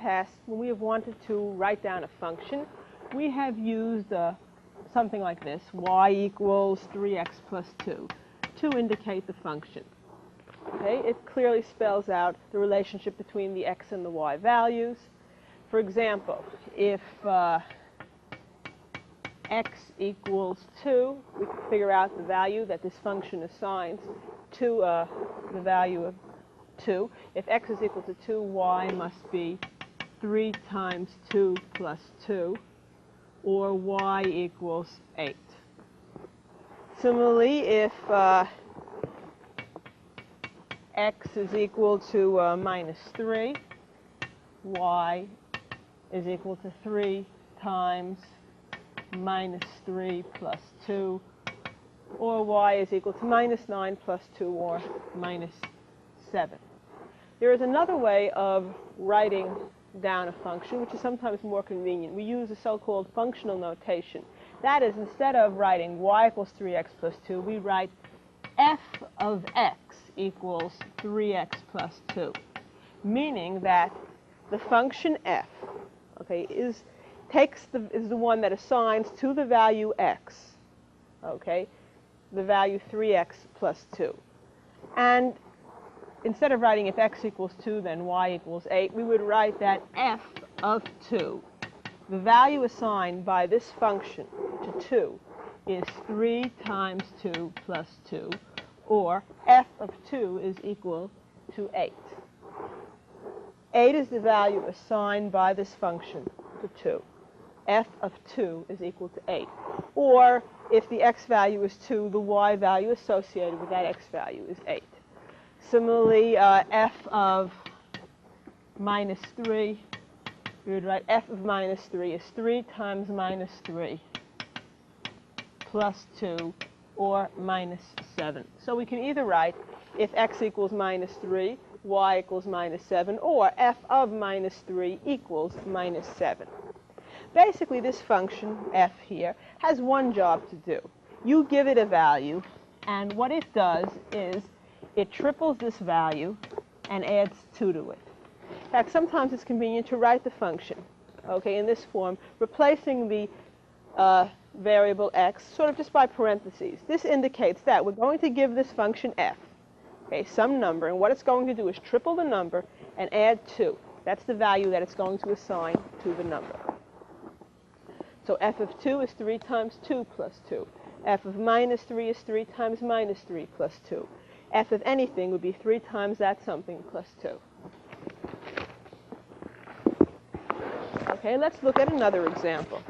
past, when we have wanted to write down a function, we have used something like this, y equals 3x plus 2, to indicate the function. Okay? It clearly spells out the relationship between the x and the y values. For example, if x equals 2, we can figure out the value that this function assigns to the value of 2. If x is equal to 2, y must be 3 times 2 plus 2, or y equals 8. Similarly, if x is equal to minus 3, y is equal to 3 times minus 3 plus 2, or y is equal to minus 9 plus 2, or minus 7. There is another way of writing down a function, which is sometimes more convenient. We use a so-called functional notation. That is, instead of writing y equals 3x plus 2, we write f of x equals 3x plus 2, meaning that the function f, okay, is the one that assigns to the value x, okay, the value 3x plus 2. And instead of writing if x equals 2, then y equals 8, we would write that f of 2, the value assigned by this function to 2, is 3 times 2 plus 2, or f of 2 is equal to 8. 8 is the value assigned by this function to 2. F of 2 is equal to 8. Or, if the x value is 2, the y value associated with that x value is 8. Similarly, f of minus 3, we would write f of minus 3 is 3 times minus 3 plus 2, or minus 7. So we can either write if x equals minus 3, y equals minus 7, or f of minus 3 equals minus 7. Basically, this function, f here, has one job to do. You give it a value, and what it does is it triples this value and adds 2 to it. In fact, sometimes it's convenient to write the function, okay, in this form, replacing the variable x sort of just by parentheses. This indicates that we're going to give this function f, okay, some number, and what it's going to do is triple the number and add 2. That's the value that it's going to assign to the number. So f of 2 is 3 times 2 plus 2. F of minus 3 is 3 times minus 3 plus 2. F of anything would be 3 times that something plus 2. Okay, let's look at another example.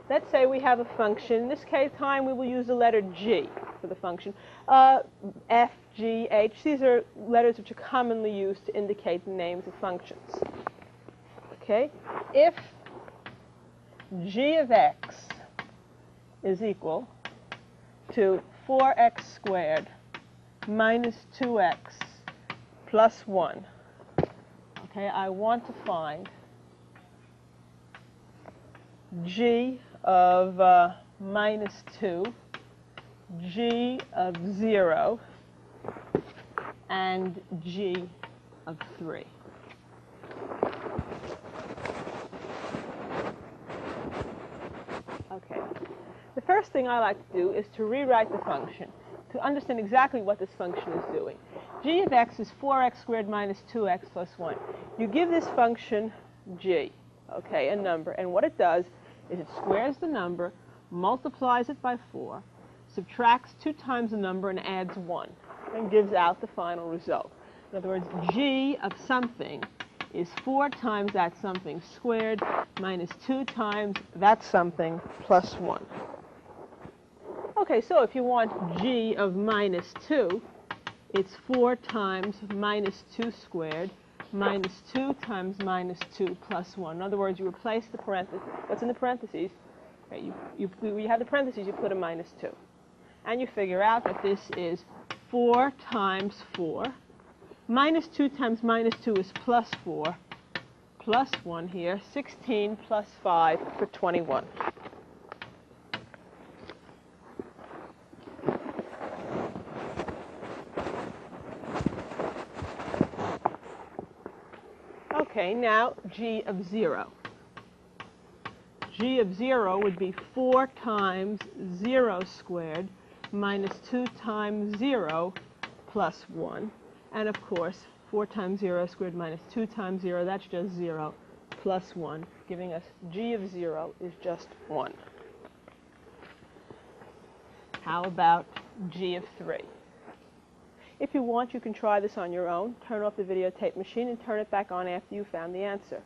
Let's say we have a function. In this case, time we will use the letter g for the function. F, g, h, these are letters which are commonly used to indicate the names of functions. Okay, if g of x is equal to 4x squared minus 2x plus 1, okay, I want to find g of minus 2, g of 0, and g of 3. Okay. The first thing I like to do is to rewrite the function to understand exactly what this function is doing. G of x is 4x squared minus 2x plus 1. You give this function g, okay, a number, and what it does is it squares the number, multiplies it by 4, subtracts 2 times the number, and adds 1, and gives out the final result. In other words, g of something is 4 times that something squared minus 2 times that something plus 1. Okay, so if you want g of minus 2, it's 4 times minus 2 squared minus 2 times minus 2 plus 1. In other words, you replace the parentheses. What's in the parentheses? Okay, you have the parentheses, you put a minus 2. And you figure out that this is 4 times 4. Minus 2 times minus 2 is plus 4, plus 1 here, 16 plus 5 for 21. Okay, now g of 0. G of 0 would be 4 times 0 squared minus 2 times 0 plus 1. And of course, 4 times 0 squared minus 2 times 0, that's just 0, plus 1, giving us g of 0 is just 1. How about g of 3? If you want, you can try this on your own. Turn off the videotape machine and turn it back on after you found the answer.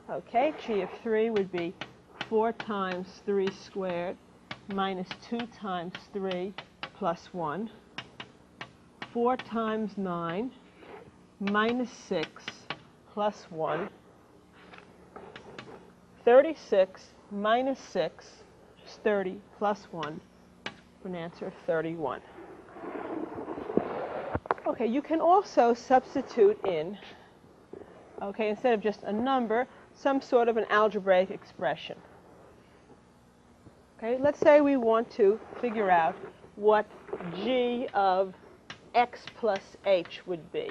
Okay, g of 3 would be 4 times 3 squared minus 2 times 3 plus 1. 4 times 9 minus 6 plus 1. 36 minus 6 is 30 plus 1 for an answer of 31. Okay, you can also substitute in, okay, instead of just a number, some sort of an algebraic expression. Okay, let's say we want to figure out what g of x plus h would be.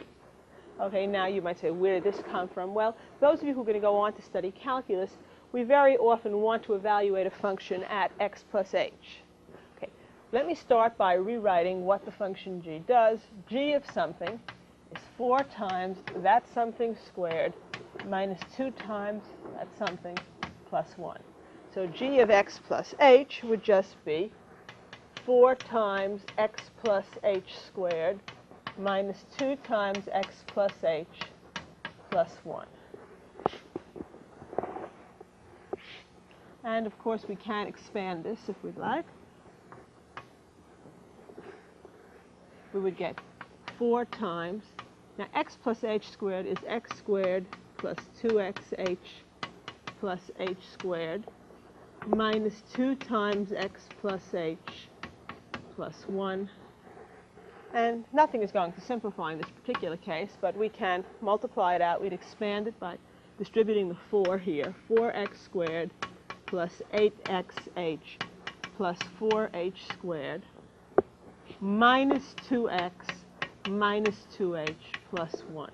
Okay, now you might say, where did this come from? Well, those of you who are going to go on to study calculus, we very often want to evaluate a function at x plus h. Okay, let me start by rewriting what the function g does. G of something is 4 times that something squared minus 2 times that something plus 1. So g of x plus h would just be 4 times x plus h squared minus 2 times x plus h plus 1. And of course, we can expand this if we'd like. We would get 4 times, now x plus h squared is x squared plus 2xh plus h squared minus 2 times x plus h plus 1. And nothing is going to simplify in this particular case, but we can multiply it out. We'd expand it by distributing the 4 here. 4x squared plus 8xh plus 4h squared minus 2x minus 2h plus 1.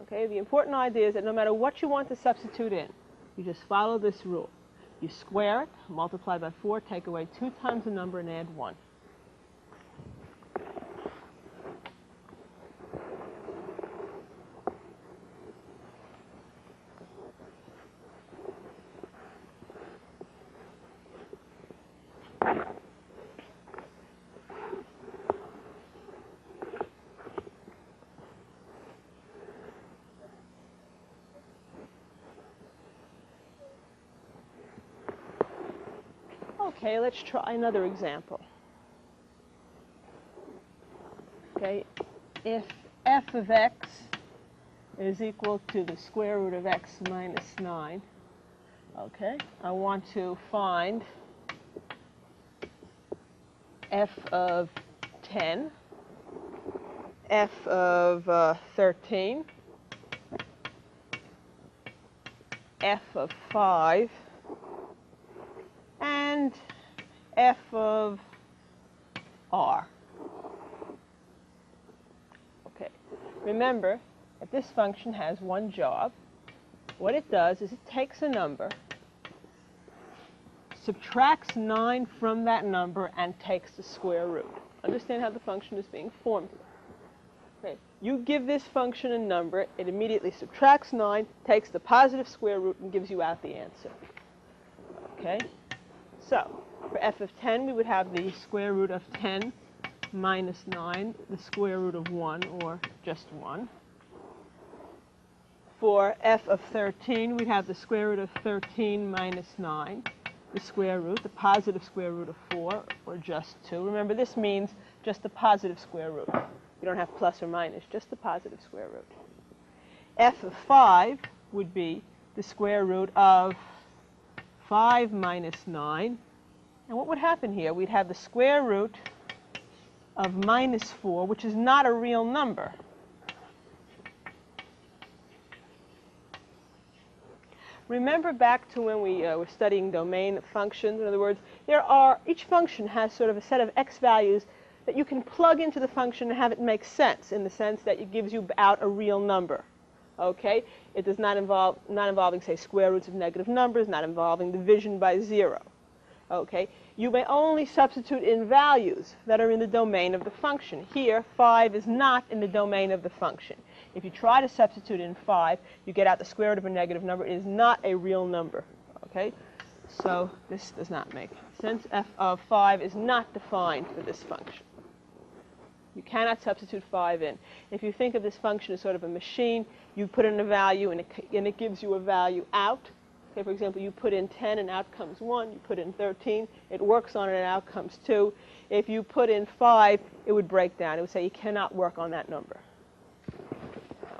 Okay, the important idea is that no matter what you want to substitute in, you just follow this rule. You square it, multiply by 4, take away 2 times the number, and add 1. Okay, let's try another example. Okay, if f of x is equal to the square root of x minus 9, okay, I want to find f of 10, f of 13, f of 5, and f of r. Okay, remember that this function has one job. What it does is it takes a number, subtracts 9 from that number, and takes the square root. Understand how the function is being formed here. Okay, you give this function a number, it immediately subtracts 9, takes the positive square root, and gives you out the answer. Okay? So, for f of 10, we would have the square root of 10 minus 9, the square root of 1, or just 1. For f of 13, we'd have the square root of 13 minus 9, the square root, the positive square root of 4, or just 2. Remember, this means just the positive square root. You don't have plus or minus, just the positive square root. F of 5 would be the square root of 5 minus 9. And what would happen here? We'd have the square root of minus 4, which is not a real number. Remember back to when we were studying domain functions. In other words, each function has sort of a set of x values that you can plug into the function and have it make sense, in the sense that it gives you out a real number. Okay? It does not involving, say, square roots of negative numbers, not involving division by 0. Okay? You may only substitute in values that are in the domain of the function. Here, 5 is not in the domain of the function. If you try to substitute in 5, you get out the square root of a negative number. It is not a real number. Okay? So this does not make sense. F of 5 is not defined for this function. You cannot substitute 5 in. If you think of this function as sort of a machine, you put in a value and it gives you a value out. Okay, for example, you put in 10 and out comes 1. You put in 13, it works on it and out comes 2. If you put in 5, it would break down. It would say you cannot work on that number.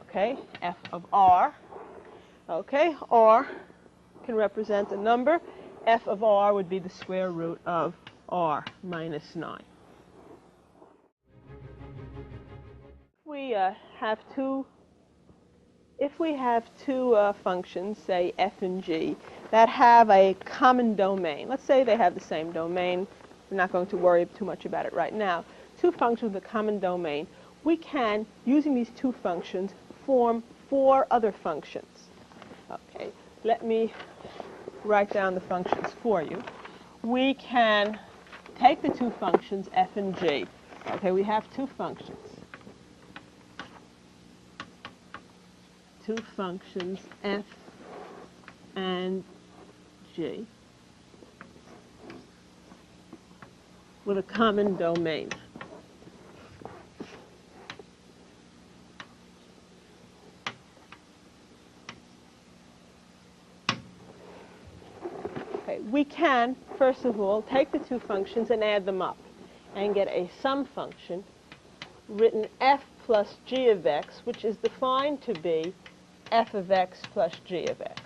Okay, f of r. Okay, r can represent a number. F of r would be the square root of r minus 9. If we have two functions, say f and g, that have a common domain, let's say they have the same domain, we're not going to worry too much about it right now, two functions with a common domain, we can, using these two functions, form 4 other functions. Okay, let me write down the functions for you. We can take the two functions f and g. Okay, we have two functions. Two functions f and g with a common domain. Okay, we can, first of all, take the two functions and add them up and get a sum function written f plus g of x, which is defined to be f of x plus g of x.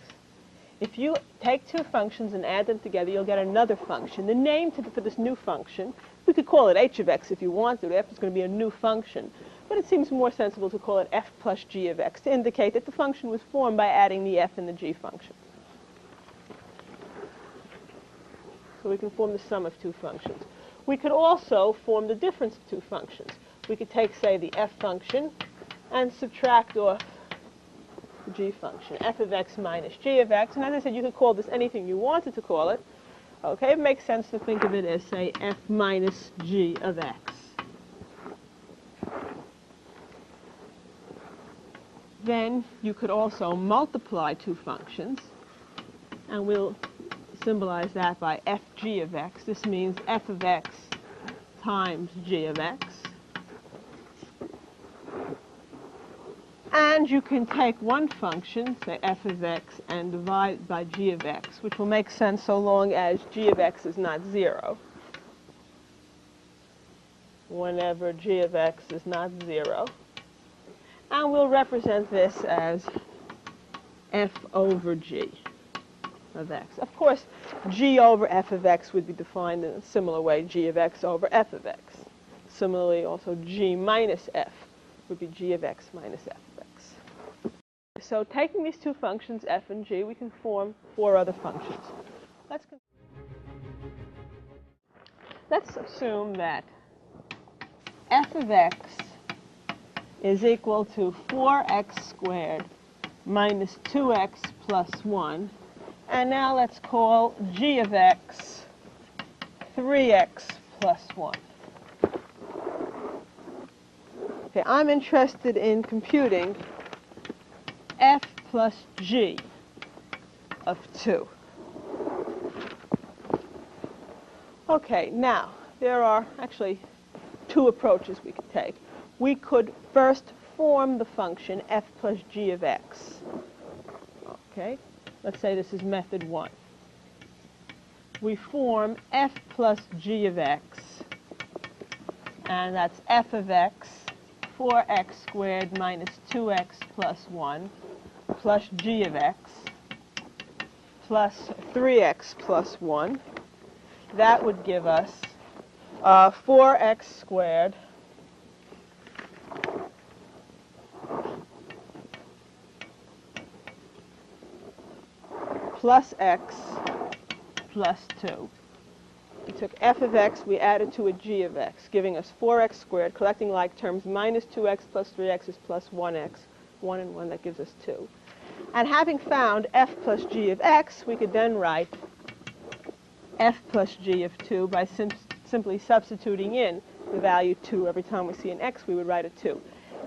If you take two functions and add them together, you'll get another function. The name for this new function, we could call it h of x if you wanted. F is going to be a new function. But it seems more sensible to call it f plus g of x to indicate that the function was formed by adding the f and the g functions. So we can form the sum of two functions. We could also form the difference of two functions. We could take, say, the f function and subtract off the g function, f of x minus g of x. And as I said, you could call this anything you wanted to call it. Okay, it makes sense to think of it as, say, f minus g of x. Then you could also multiply two functions, and we'll symbolize that by fg of x. This means f of x times g of x. And you can take one function, say f of x, and divide by g of x, which will make sense so long as g of x is not 0. Whenever g of x is not 0. And we'll represent this as f over g of x. Of course, g over f of x would be defined in a similar way, g of x over f of x. Similarly, also g minus f would be g of x minus f of x. So taking these two functions, f and g, we can form 4 other functions. Let's assume that f of x is equal to 4x squared minus 2x plus 1. And now let's call g of x 3x plus 1. Okay, I'm interested in computing f plus g of 2. Okay, now, there are actually 2 approaches we could take. We could first form the function f plus g of x. Okay, let's say this is method 1. We form f plus g of x, and that's f of x, 4x squared minus 2x plus 1, plus g of x, plus 3x plus 1. That would give us 4x squared plus x plus 2. We took f of x, we added to a g of x, giving us 4x squared, collecting like terms, minus 2x plus 3x is plus 1x. 1 and 1, that gives us 2. And having found f plus g of x, we could then write f plus g of 2 by simply substituting in the value 2. Every time we see an x, we would write a 2.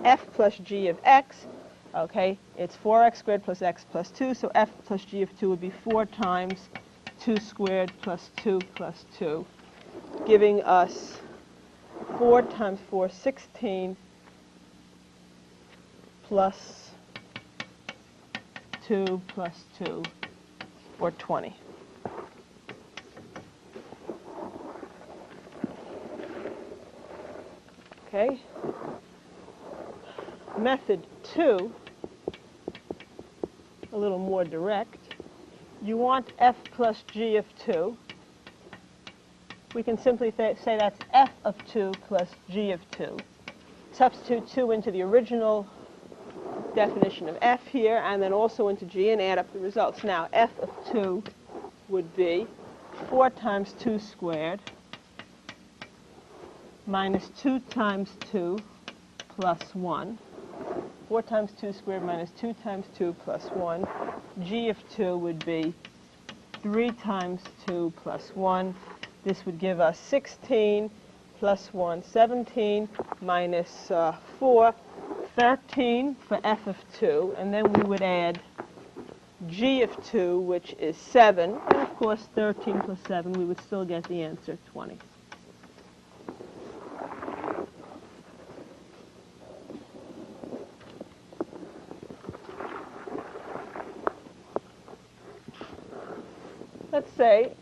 F plus g of x, okay, it's 4x squared plus x plus 2, so f plus g of 2 would be 4 times 2 squared plus 2 plus 2, giving us 4 times 4, 16, plus 2 plus 2, or 20. Okay. Method 2, a little more direct. You want f plus g of 2. We can simply say that's f of 2 plus g of 2. Substitute 2 into the original definition of f here, and then also into g, and add up the results. Now, f of 2 would be 4 times 2 squared minus 2 times 2 plus 1. 4 times 2 squared minus 2 times 2 plus 1. G of 2 would be 3 times 2 plus 1. This would give us 16 plus 1, 17, minus 4, 13 for f of 2. And then we would add g of 2, which is 7. And of course, 13 plus 7, we would still get the answer, 20. Let's say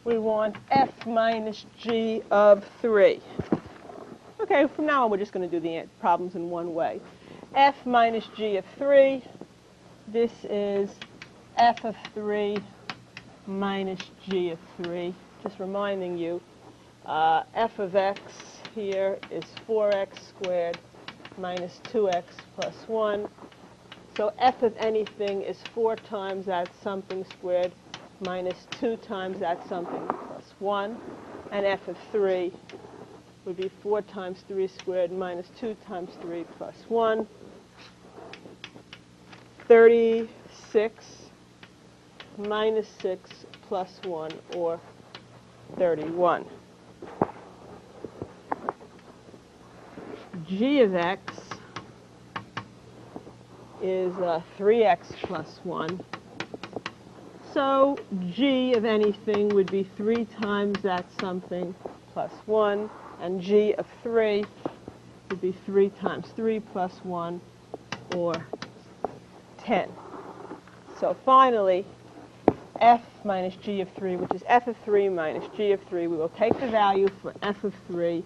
we want f minus g of 3. Okay, from now on we're just going to do the problems in one way. F minus g of 3, this is f of 3 minus g of 3. Just reminding you, f of x here is 4x squared minus 2x plus 1. So f of anything is 4 times that something squared minus 2 times that something plus 1. And f of 3 would be 4 times 3 squared minus 2 times 3 plus 1. 36 minus 6 plus 1, or 31. G of x is 3x plus 1. So g of anything would be 3 times that something plus 1, and g of 3 would be 3 times 3 plus 1, or 10. So finally, f minus g of 3, which is f of 3 minus g of 3, we will take the value for f of 3,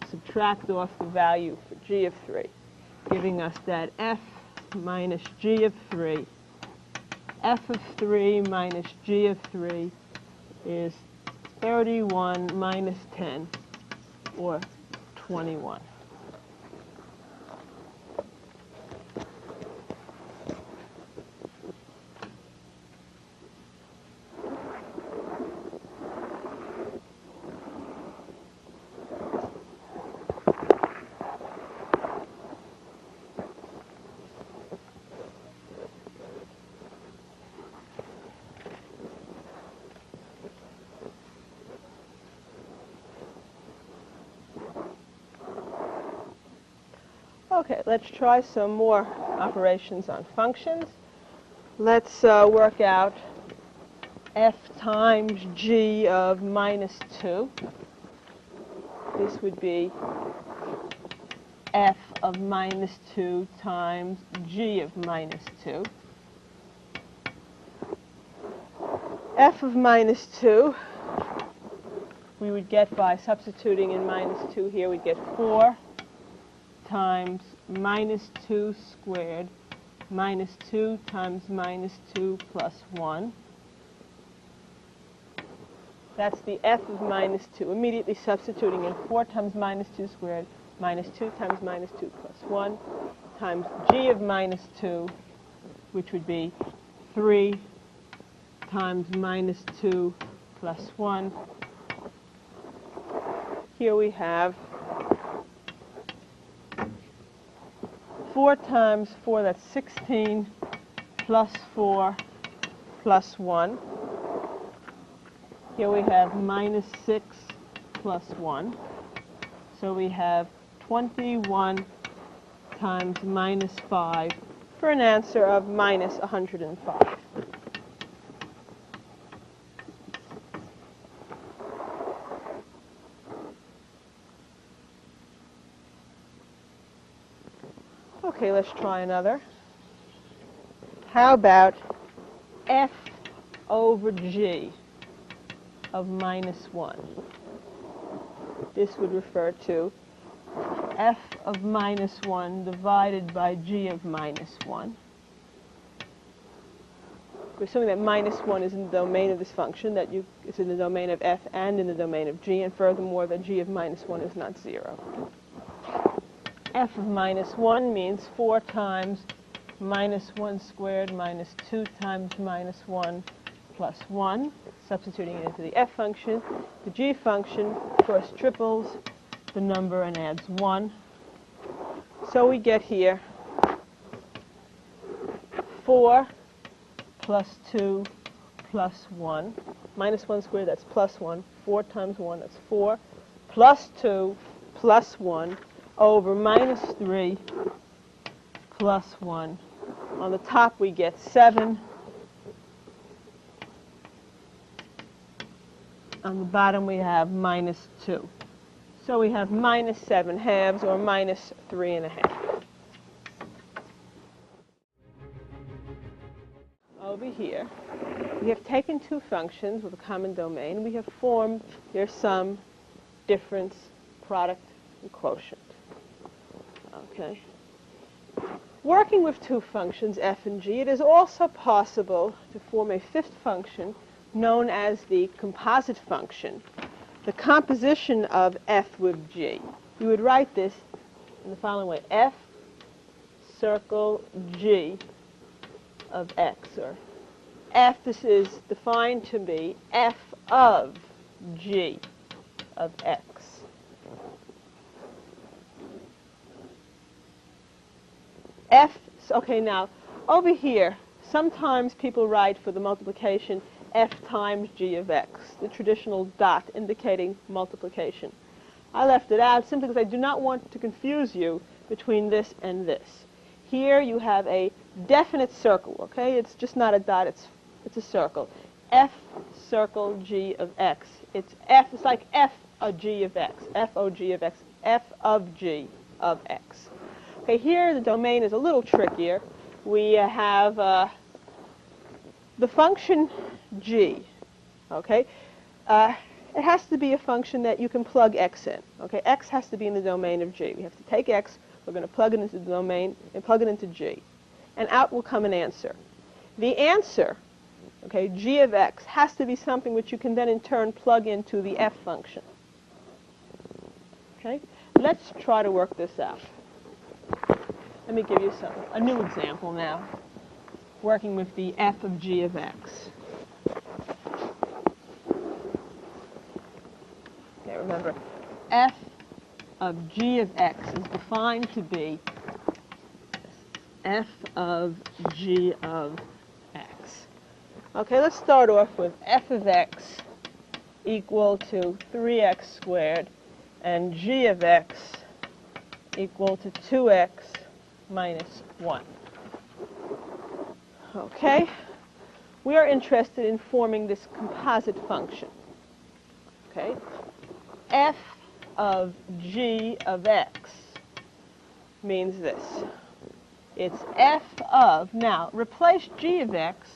subtract off the value for g of 3, giving us that f minus g of 3. F of 3 minus g of 3 is 31 minus 10, or 21. Okay, let's try some more operations on functions. Let's work out f times g of minus 2. This would be f of minus 2 times g of minus 2. F of minus 2, we would get by substituting in minus 2 here, we'd get 4 times minus 2 squared minus 2 times minus 2 plus 1. That's the f of minus 2. Immediately substituting in 4 times minus 2 squared minus 2 times minus 2 plus 1 times g of minus 2, which would be 3 times minus 2 plus 1. Here we have 4 times 4, that's 16, plus 4 plus 1. Here we have minus 6 plus 1. So we have 21 times minus 5 for an answer of minus 105. Okay, let's try another. How about f over g of minus 1? This would refer to f of minus 1 divided by g of minus 1. We're assuming that minus 1 is in the domain of this function, that it's in the domain of f and in the domain of g, and furthermore that g of minus 1 is not 0. F of minus 1 means 4 times minus 1 squared minus 2 times minus 1 plus 1, substituting it into the f function. The g function, of course, triples the number and adds 1. So we get here 4 plus 2 plus 1. Minus 1 squared, that's plus 1. 4 times 1, that's 4. Plus 2 plus 1 over minus 3 plus 1. On the top we get 7. On the bottom we have minus 2. So we have minus 7 halves, or minus 3 1/2. Over here, we have taken two functions with a common domain. We have formed their sum, difference, product, and quotient. Okay. Working with two functions, f and g, it is also possible to form a fifth function known as the composite function, the composition of f with g. We would write this in the following way: f circle g of x, or f, this is defined to be f of g of x. F, okay, now, over here, sometimes people write for the multiplication f times g of x, the traditional dot indicating multiplication. I left it out simply because I do not want to confuse you between this and this. Here you have a definite circle, okay? It's just not a dot, it's a circle. F circle g of x. It's f, it's like f of g of x, f o g of x, f of g of x. Okay, here the domain is a little trickier. We have the function g, okay? It has to be a function that you can plug x in, okay? X has to be in the domain of g. We have to take x, we're going to plug it into the domain, and plug it into g. And out will come an answer. The answer, okay, g of x, has to be something which you can then in turn plug into the f function. Okay? Let's try to work this out. Let me give you a new example now, working with the f of g of x. Okay, remember, f of g of x is defined to be f of g of x. Okay, let's start off with f of x equal to 3x squared and g of x equal to 2x minus 1. Okay, we are interested in forming this composite function. Okay, f of g of x means this. It's f of, now replace g of x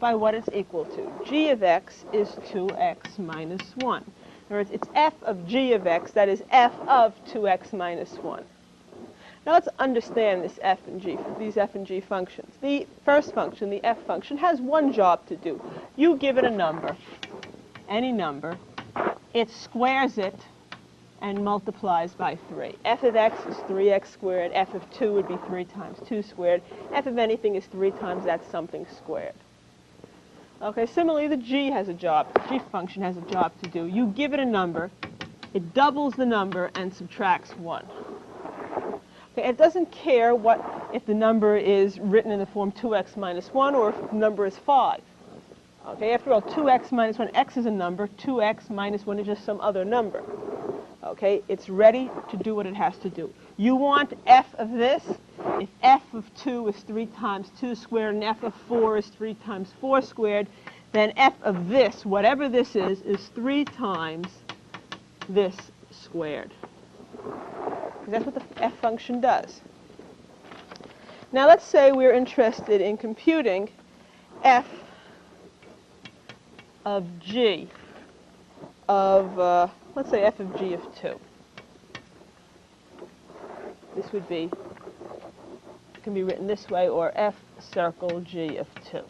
by what it's equal to. G of x is 2x minus 1. In other words, it's f of g of x, that is f of 2x minus 1. Now let's understand this f and g, these f and g functions. The first function, the f function, has one job to do. You give it a number, any number, it squares it and multiplies by 3. F of x is 3x squared, f of 2 would be 3 times 2 squared, f of anything is 3 times that something squared. Okay, similarly, the G function has a job to do. You give it a number, it doubles the number and subtracts 1. Okay, it doesn't care if the number is written in the form 2x minus 1 or if the number is 5. Okay, after all, 2x minus 1, x is a number, 2x minus 1 is just some other number. Okay, it's ready to do what it has to do. You want f of this. If f of 2 is 3 times 2 squared and f of 4 is 3 times 4 squared, then f of this, whatever this is 3 times this squared. That's what the f function does. Now let's say we're interested in computing f of g of, let's say f of g of 2. This would be, it can be written this way, or f circle g of 2.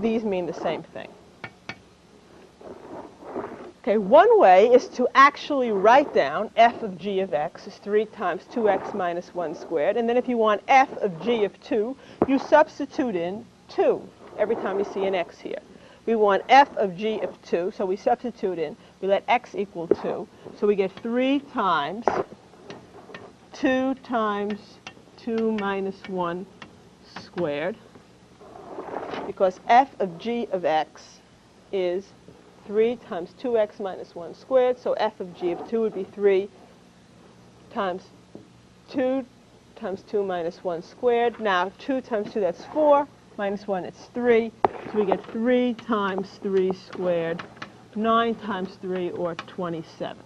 These mean the same thing. Okay, one way is to actually write down f of g of x is 3 times 2x minus 1 squared. And then if you want f of g of 2, you substitute in 2 every time you see an x here. We want f of g of 2, so we substitute in. We let x equal 2. So we get 3 times 2 times 2 minus 1 squared. Because f of g of x is 3 times 2x minus 1 squared, so f of g of 2 would be 3 times 2 times 2 minus 1 squared. Now 2 times 2, that's 4, minus 1, it's 3. So we get 3 times 3 squared, 9 times 3, or 27.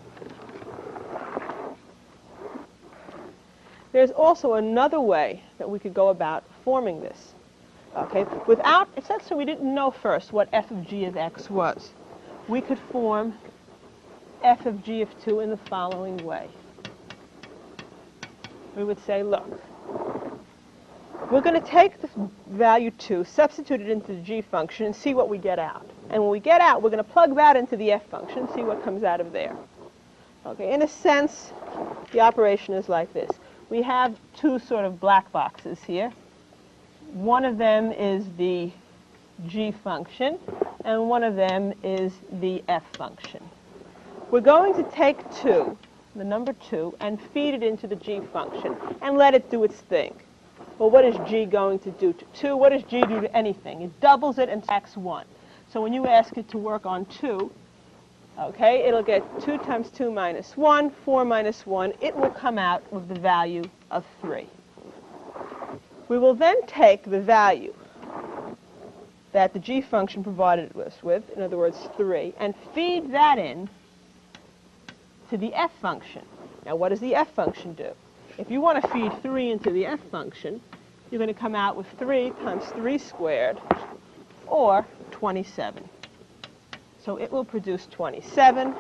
There's also another way that we could go about forming this. Okay, let's say we didn't know first what f of g of x was. We could form f of g of 2 in the following way. We would say, look, we're going to take the value 2, substitute it into the g function, and see what we get out. And when we get out, we're going to plug that into the f function and see what comes out of there. Okay, in a sense, the operation is like this. We have two sort of black boxes here. One of them is the g function, and one of them is the f function. We're going to take 2, the number 2, and feed it into the g function and let it do its thing. Well, what is g going to do to 2? What does g do to anything? It doubles it and subtracts 1. So when you ask it to work on 2, okay, it'll get 2 times 2 minus 1, 4 minus 1. It will come out with the value of 3. We will then take the value that the g function provided us with, in other words 3, and feed that in to the f function. Now what does the f function do? If you want to feed 3 into the f function, you're going to come out with 3 times 3 squared, or 27. So it will produce 27,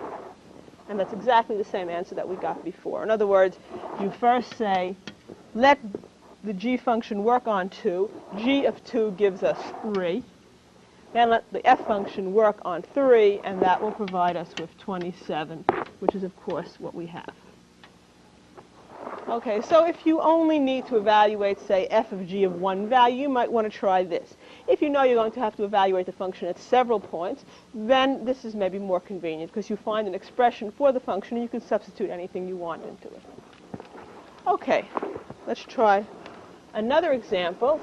and that's exactly the same answer that we got before. In other words, you first say, let the g function work on 2. G of 2 gives us 3. Then let the f function work on 3, and that will provide us with 27, which is, of course, what we have. Okay, so if you only need to evaluate, say, f of g of one value, you might want to try this. If you know you're going to have to evaluate the function at several points, then this is maybe more convenient, because you find an expression for the function, and you can substitute anything you want into it. Okay, let's try another example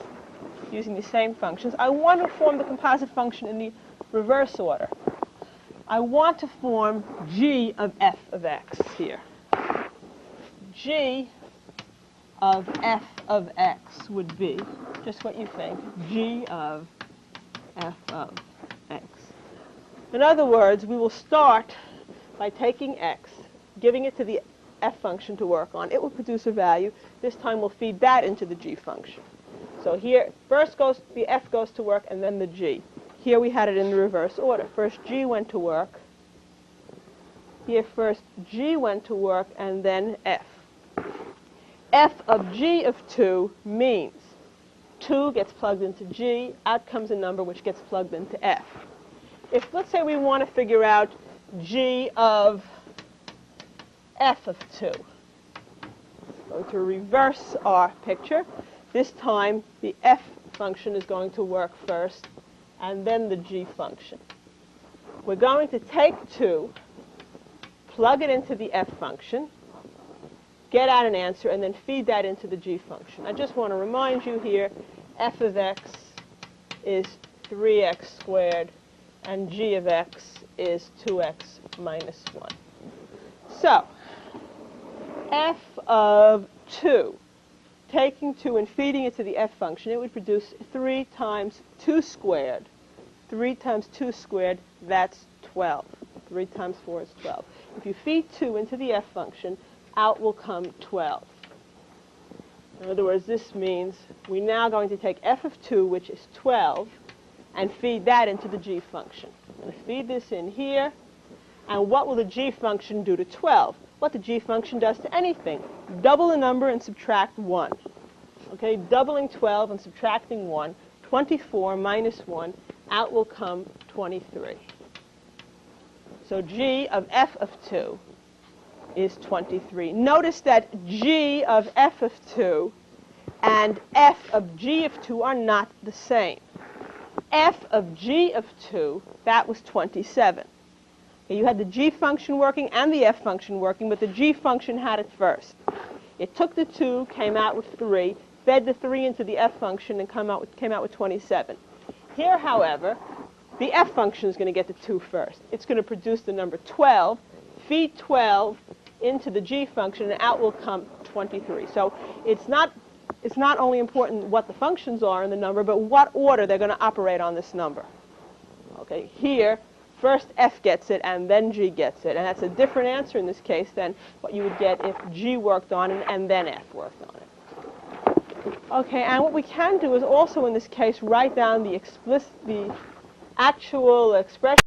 using the same functions. I want to form the composite function in the reverse order. I want to form g of f of x here. G of f of x would be just what you think, g of f of x. In other words, we will start by taking x, giving it to the f function to work on. It will produce a value. This time we'll feed that into the g function. So here, first the f goes to work, and then the g. Here we had it in the reverse order. First g went to work. Here first g went to work, and then f. F of g of 2 means 2 gets plugged into g, out comes a number which gets plugged into f. If, let's say, we want to figure out g of f of 2, going to reverse our picture. This time, the f function is going to work first, and then the g function. We're going to take 2, plug it into the f function, get out an answer, and then feed that into the g function. I just want to remind you here, f of x is 3x squared, and g of x is 2x minus 1. So, f of 2, taking 2 and feeding it to the f function, it would produce 3 times 2 squared. 3 times 2 squared, that's 12. 3 times 4 is 12. If you feed 2 into the f function, out will come 12. In other words, this means we're now going to take f of 2, which is 12, and feed that into the g function. I'm going to feed this in here, and what will the g function do to 12? What the g function does to anything. Double the number and subtract 1. Okay, doubling 12 and subtracting 1, 24 minus 1, out will come 23. So g of f of 2 is 23. Notice that g of f of 2 and f of g of 2 are not the same. F of g of 2, that was 27. Okay, you had the g function working and the f function working, but the g function had it first. It took the 2, came out with 3, fed the 3 into the f function, and came out with 27. Here, however, the f function is going to get the 2 first. It's going to produce the number 12, feed 12 into the g function, and out will come 23. So it's not only important what the functions are in the number, but what order they're going to operate on this number. Okay, here, first f gets it, and then g gets it. And that's a different answer in this case than what you would get if g worked on it and then f worked on it. Okay, and what we can do is also in this case write down the actual expression